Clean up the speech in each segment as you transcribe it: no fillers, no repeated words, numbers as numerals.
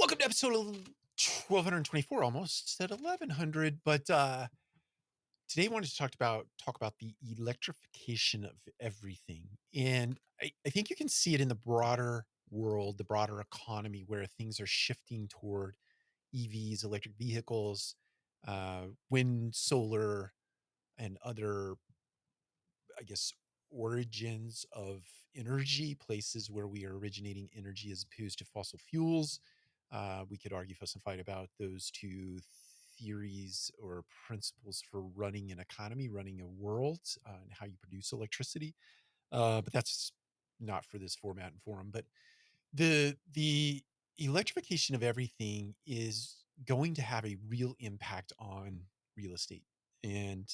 Welcome to episode 1224, almost at 1100. But today I wanted to talk about the electrification of everything. And I think you can see it in the broader world, the broader economy, where things are shifting toward EVs, electric vehicles, wind, solar, and other, I guess, origins of energy, places where we are originating energy as opposed to fossil fuels. We could argue, fuss, and fight about those two theories or principles for running an economy, running a world, and how you produce electricity. But that's not for this format and forum. But the electrification of everything is going to have a real impact on real estate, and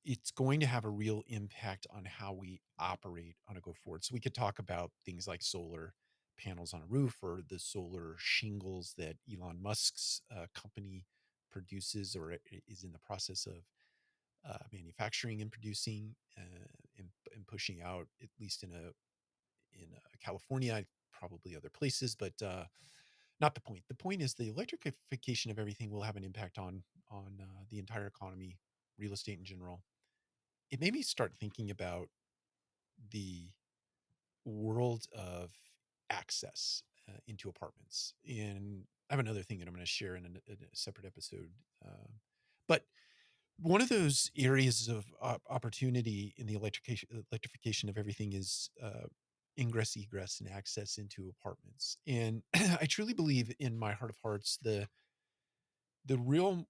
it's going to have a real impact on how we operate on a go forward. So we could talk about things like solar panels on a roof, or the solar shingles that Elon Musk's company produces or is in the process of manufacturing and producing, and pushing out, at least in California, probably other places, but not the point. The point is the electrification of everything will have an impact on the entire economy, real estate in general. It made me start thinking about the world of access into apartments. And I have another thing that I'm going to share in a separate episode. But one of those areas of opportunity in the electrification of everything is ingress, egress, and access into apartments. And I truly believe, in my heart of hearts, the real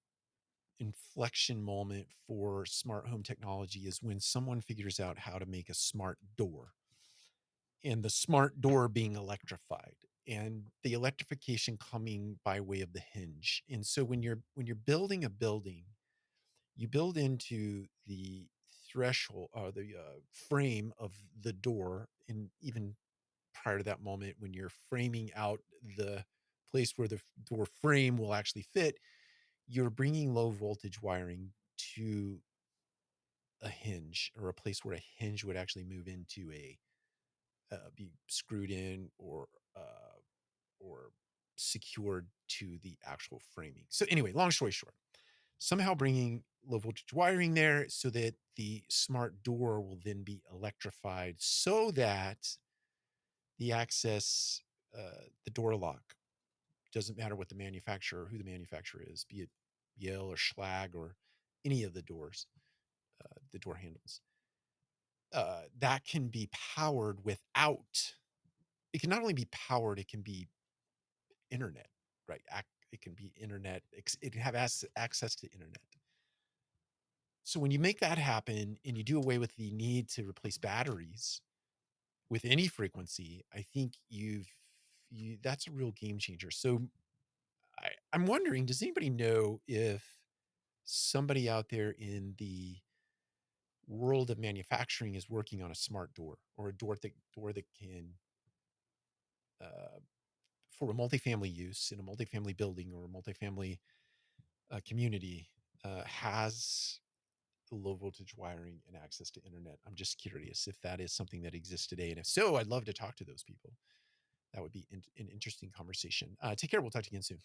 inflection moment for smart home technology is when someone figures out how to make a smart door, and the smart door being electrified, and the electrification coming by way of the hinge. And so when you're building a building, you build into the threshold, or the frame of the door. And even prior to that moment, when you're framing out the place where the door frame will actually fit, you're bringing low voltage wiring to a hinge, or a place where a hinge would actually move into be screwed in, or secured to the actual framing. So anyway, long story short, somehow bringing low voltage wiring there so that the smart door will then be electrified, so that the access, the door lock, doesn't matter what the manufacturer, who the manufacturer is, be it Yale or Schlag or any of the doors, the door handles, that can be powered without, it can not only be powered, it can be internet, right? It can be internet, it can have access to internet. So when you make that happen and you do away with the need to replace batteries with any frequency, I think that's a real game changer. So I'm wondering, does anybody know if somebody out there in the world of manufacturing is working on a smart door, or a door that can, uh, for a multifamily use in a multifamily building, or a multifamily community, has low voltage wiring and access to internet? I'm just curious if that is something that exists today. And if so, I'd love to talk to those people. That would be an interesting conversation. Take care. We'll talk to you again soon.